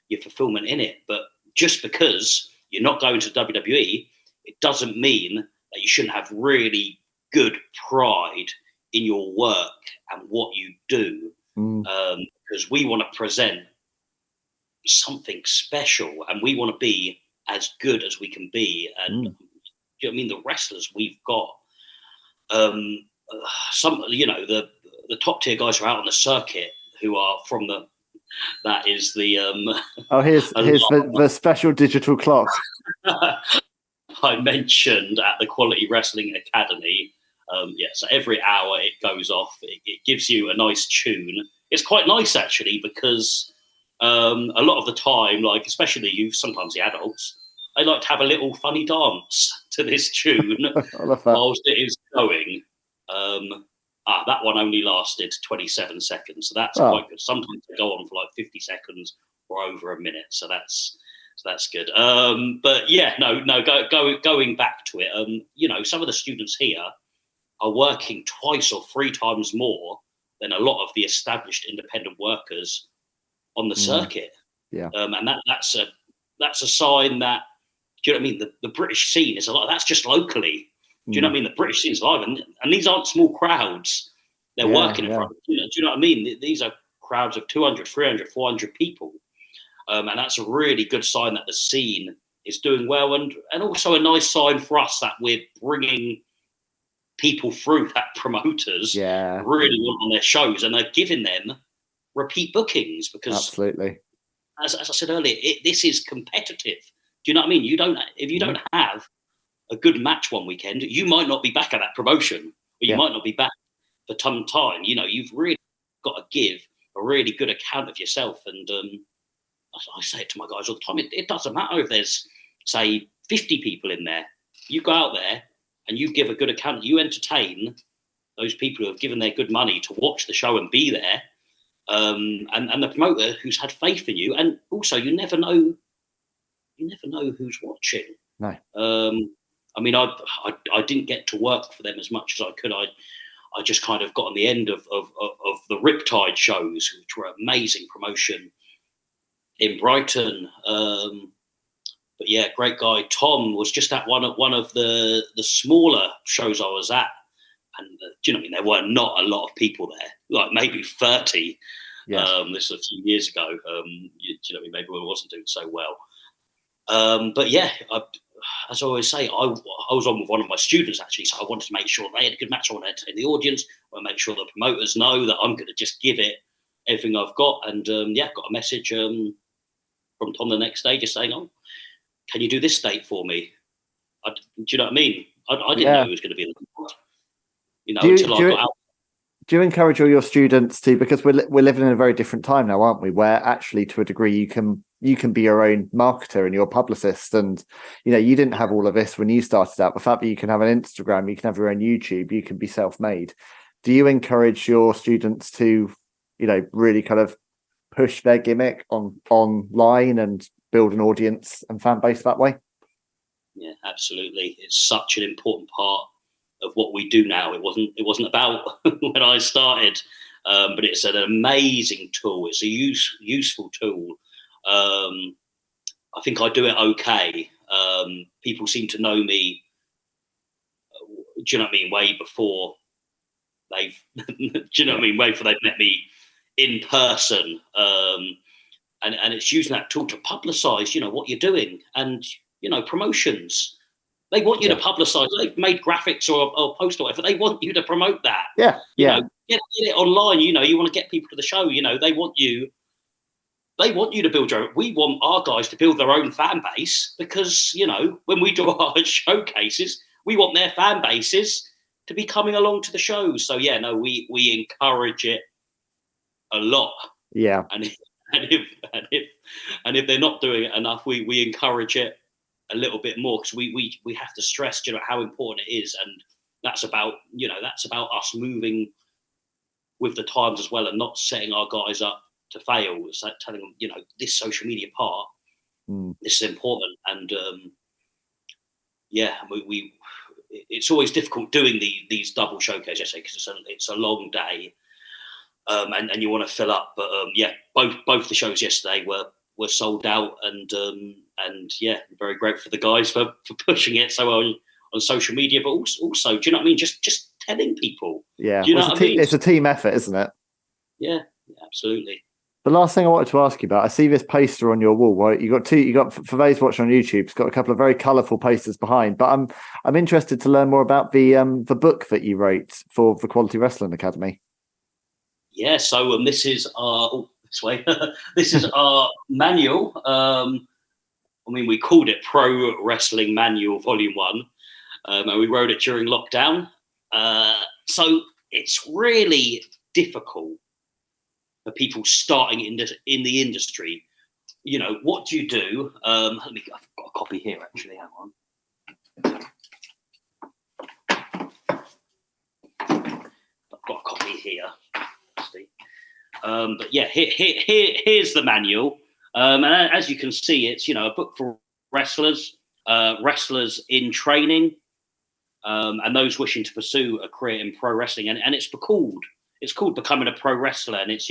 your fulfillment in it. But just because you're not going to WWE, it doesn't mean that you shouldn't have really good pride in your work and what you do. Because we want to present something special, and we want to be as good as we can be. And do you know what I mean? The wrestlers we've got, some the top tier guys are out on the circuit who are from that is the here's the special digital clock I mentioned at the Quality Wrestling Academy. So every hour it goes off. It gives you a nice tune. It's quite nice actually, because a lot of the time, like especially you, sometimes the adults, they like to have a little funny dance to this tune whilst it is going. That one only lasted 27 seconds, so that's quite good. Sometimes they go on for like 50 seconds or over a minute, so that's good. But going back to it, some of the students here are working twice or three times more than a lot of the established independent workers on the circuit. And that's a sign that, do you know what I mean? The British scene is a lot. That's just locally. Do you know what I mean? The British scene is live, and these aren't small crowds. They're working in front of. Do you know what I mean? These are crowds of 200, 300, 400 people, and that's a really good sign that the scene is doing well, and also a nice sign for us that we're bringing people through that promoters really want on their shows, and they're giving them repeat bookings because absolutely, as I said earlier, this is competitive. Do you know what I mean? If you don't have a good match one weekend, you might not be back at that promotion, or you might not be back for some time. You've really got to give a really good account of yourself. And I say it to my guys all the time. It doesn't matter if there's, say, 50 people in there. You go out there and you give a good account. You entertain those people who have given their good money to watch the show and be there. And the promoter who's had faith in you. And also, you never know who's watching. No. I didn't get to work for them as much as I could. I just kind of got on the end of the Riptide shows, which were amazing promotion in Brighton. But yeah, great guy. Tom was just at one of the smaller shows I was at. And do you know what I mean? There were not a lot of people there, like maybe 30. Yes. This was a few years ago. Do you know what I mean? Maybe we wasn't doing so well. But yeah, as I always say, I was on with one of my students actually, so I wanted to make sure they had a good match. I want to entertain the audience. I want to make sure the promoters know that I'm going to just give it everything I've got. And got a message from Tom the next day just saying, "Oh, can you do this date for me?" Do you know what I mean? I didn't know it was going to be. Until I got out. Do you encourage all your students to, because we're living in a very different time now, aren't we? Where actually, to a degree, you can be your own marketer and your publicist, and you didn't have all of this when you started out. The fact that you can have an Instagram, you can have your own YouTube, you can be self-made. Do you encourage your students to, really kind of push their gimmick online and build an audience and fan base that way? Yeah, absolutely. It's such an important part of what we do now. It wasn't about when I started, but it's an amazing tool. It's a useful tool. I think I do it okay. People seem to know me. Do you know what I mean? Way before they've, do you know what I mean? Way before they've met me in person. And it's using that tool to publicise, what you're doing, and promotions. They want you to publicise. They've made graphics or post or whatever. They want you to promote that. Yeah, get it online. You want to get people to the show. They want you. They want you to build your own. We want our guys to build their own fan base because, when we do our showcases, we want their fan bases to be coming along to the shows. So, we encourage it a lot. Yeah. And if they're not doing it enough, we encourage it a little bit more because we have to stress, how important it is. And that's about us moving with the times as well and not setting our guys up to fail. It's like telling them, this social media part, this is important. And it's always difficult doing these double showcases, because it's a long day, and you want to fill up. But both the shows yesterday were sold out, and I'm very grateful for the guys for pushing it so on social media, but also, do you know what I mean? Just telling people. Yeah, do you know what I mean? It's a team effort, isn't it? Yeah, absolutely. The last thing I wanted to ask you about, I see this poster on your wall, right? You got for those watching on YouTube, it's got a couple of very colourful posters behind. But I'm interested to learn more about the book that you wrote for the Quality Wrestling Academy. Yeah, so this is our this way. This is our manual. We called it Pro Wrestling Manual Volume 1, and we wrote it during lockdown. So it's really difficult for people starting in the industry. What do you do? I've got a copy here, actually. Hang on. I've got a copy here. But yeah, here's the manual. And as you can see, it's, a book for wrestlers in training, and those wishing to pursue a career in pro wrestling. And it's called Becoming a Pro Wrestler. And it's,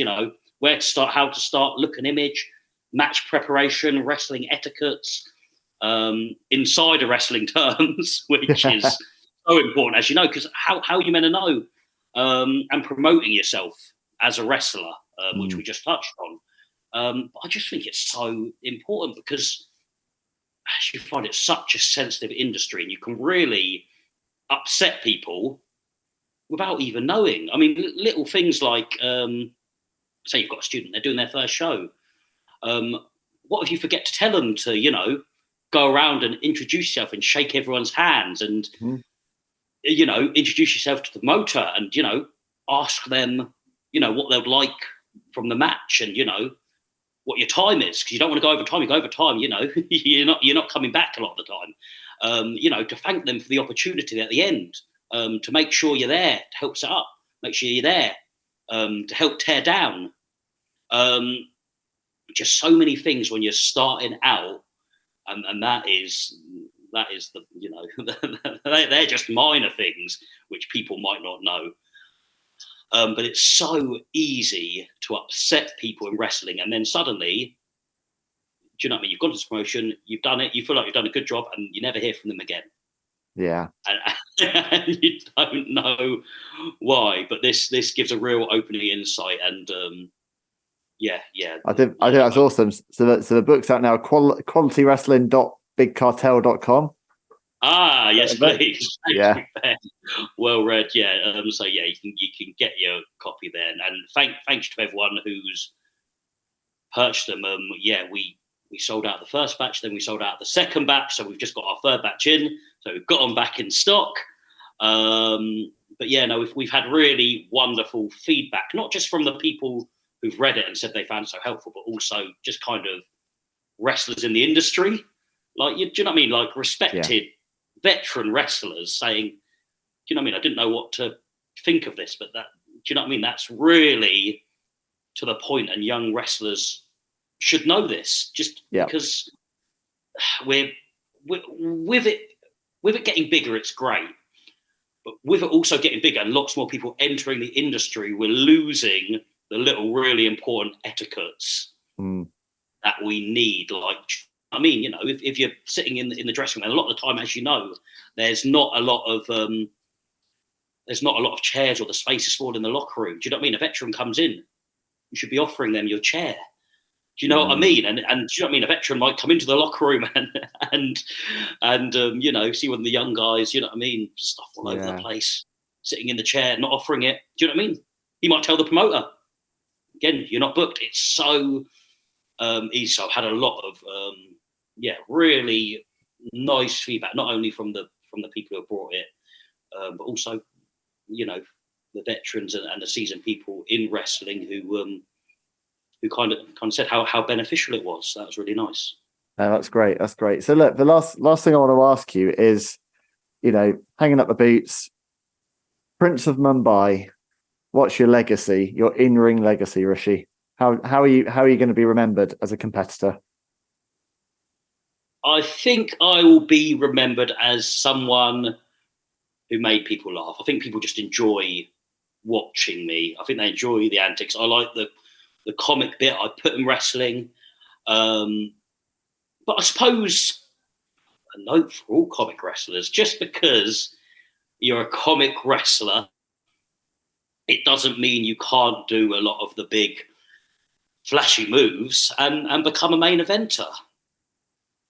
where to start, how to start, look and image, match preparation, wrestling etiquettes, insider wrestling terms, which is so important, as you know, because how are you meant to know, and promoting yourself as a wrestler, which we just touched on. I just think it's so important because as you find it's such a sensitive industry, and you can really upset people without even knowing. Little things like, say you've got a student, they're doing their first show. What if you forget to tell them to, go around and introduce yourself and shake everyone's hands and, introduce yourself to the promoter and, ask them, what they'd like from the match and, what your time is, because you don't want to go over time. You go over time, you're not coming back a lot of the time. To thank them for the opportunity at the end, to make sure you're there to help set up, make sure you're there to help tear down. Just so many things when you're starting out, and that is the they're just minor things which people might not know. But it's so easy to upset people in wrestling, and then suddenly, do you know what I mean? You've gone to this promotion, you've done it, you feel like you've done a good job, and you never hear from them again. Yeah, and you don't know why. But this gives a real opening insight, and I think that's awesome. So the book's out now. QualityWrestling.BigCartel.com. Yes, please. Yeah. Well read. Yeah. So yeah, you can get your copy there, and thanks to everyone who's purchased them. We sold out the first batch, then we sold out the second batch, so we've just got our third batch in. So we've got them back in stock. But yeah, no, we've had really wonderful feedback, not just from the people who've read it and said they found it so helpful, but also just kind of wrestlers in the industry. Like, do you know what I mean? Like respected veteran wrestlers saying, do you know what I mean? I didn't know what to think of this, but do you know what I mean? That's really to the point, and young wrestlers should know this because with it getting bigger, it's great. But with it also getting bigger and lots more people entering the industry, we're losing the little really important etiquettes that we need, like I mean, if you're sitting in the dressing room, a lot of the time, as you know, there's not a lot of chairs, or the space is small in the locker room. Do you know what I mean? A veteran comes in, you should be offering them your chair. Do you know what I mean? And do you know what I mean? A veteran might come into the locker room and see one of the young guys, you know what I mean, stuff all over the place, sitting in the chair, not offering it. Do you know what I mean? He might tell the promoter, again, you're not booked. It's so easy. So I've had a lot of really nice feedback, not only from the people who have brought it, but also, the veterans and the seasoned people in wrestling who kind of said how beneficial it was. That was really nice. That's great. That's great. So look, the last thing I want to ask you is, hanging up the boots, Prince of Mumbai, what's your legacy, your in-ring legacy, Rishi? How are you going to be remembered as a competitor? I think I will be remembered as someone who made people laugh. I think people just enjoy watching me. I think they enjoy the antics. I like the comic bit I put in wrestling. But I suppose a note for all comic wrestlers, just because you're a comic wrestler, it doesn't mean you can't do a lot of the big flashy moves and become a main eventer.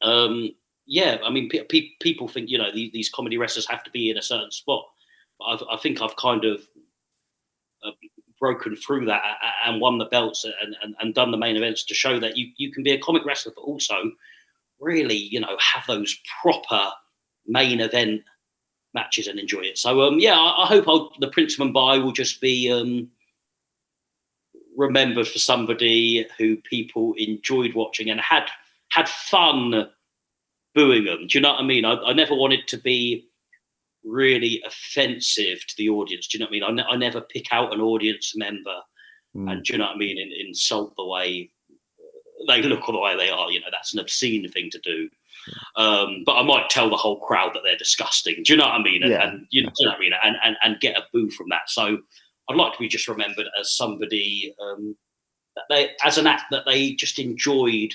I mean, people think, these comedy wrestlers have to be in a certain spot. But I think I've kind of broken through that and won the belts and done the main events to show that you can be a comic wrestler, but also really, have those proper main event matches and enjoy it. So, I hope the Prince of Mumbai will just be remembered for somebody who people enjoyed watching and had fun booing them. Do you know what I mean? I never wanted to be really offensive to the audience. Do you know what I mean? I never pick out an audience member and, do you know what I mean, and insult the way they look or the way they are. That's an obscene thing to do. But I might tell the whole crowd that they're disgusting. Do you know what I mean? And do you know what I mean? And get a boo from that. So I'd like to be just remembered as somebody that they, as an act that they just enjoyed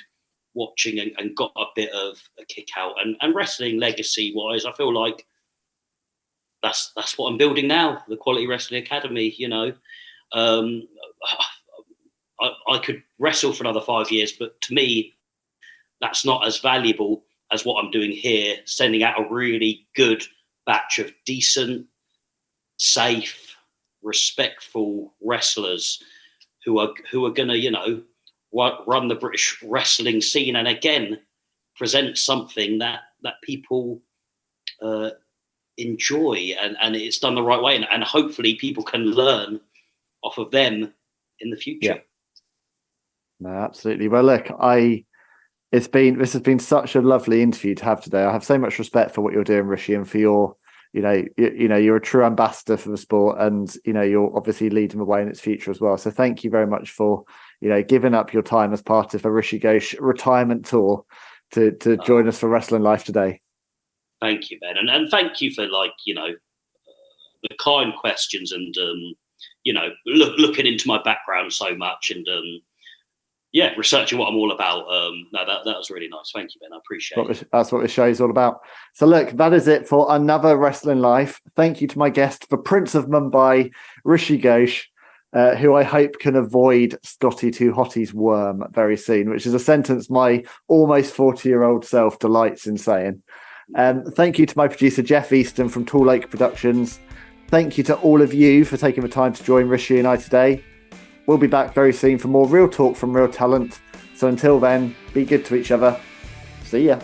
watching and got a bit of a kick out. And wrestling legacy wise, I feel like that's what I'm building now, the Quality Wrestling Academy. I could wrestle for another 5 years, but to me, that's not as valuable as what I'm doing here, sending out a really good batch of decent, safe, respectful wrestlers who are going to, run the British wrestling scene and again present something that people enjoy and it's done the right way and hopefully people can learn off of them in the future. No, absolutely. Well, look, this has been such a lovely interview to have today. I have so much respect for what you're doing, Rishi, and for your, you're a true ambassador for the sport, and you're obviously leading the way in its future as well. So thank you very much for giving up your time as part of a Rishi Ghosh retirement tour to join us for Wrestling Life today. Thank you, Ben, and thank you for the kind questions and looking into my background so much and researching what I'm all about. That was really nice. Thank you, Ben. I appreciate it. That's what this show is all about. So look, that is it for another Wrestling Life. Thank you to my guest, the Prince of Mumbai, Rishi Ghosh, who I hope can avoid Scotty Too Hotty's worm very soon, which is a sentence my almost 40-year-old self delights in saying. Thank you to my producer, Jeff Easton from Tall Lake Productions. Thank you to all of you for taking the time to join Rishi and I today. We'll be back very soon for more real talk from real talent. So until then, be good to each other. See ya.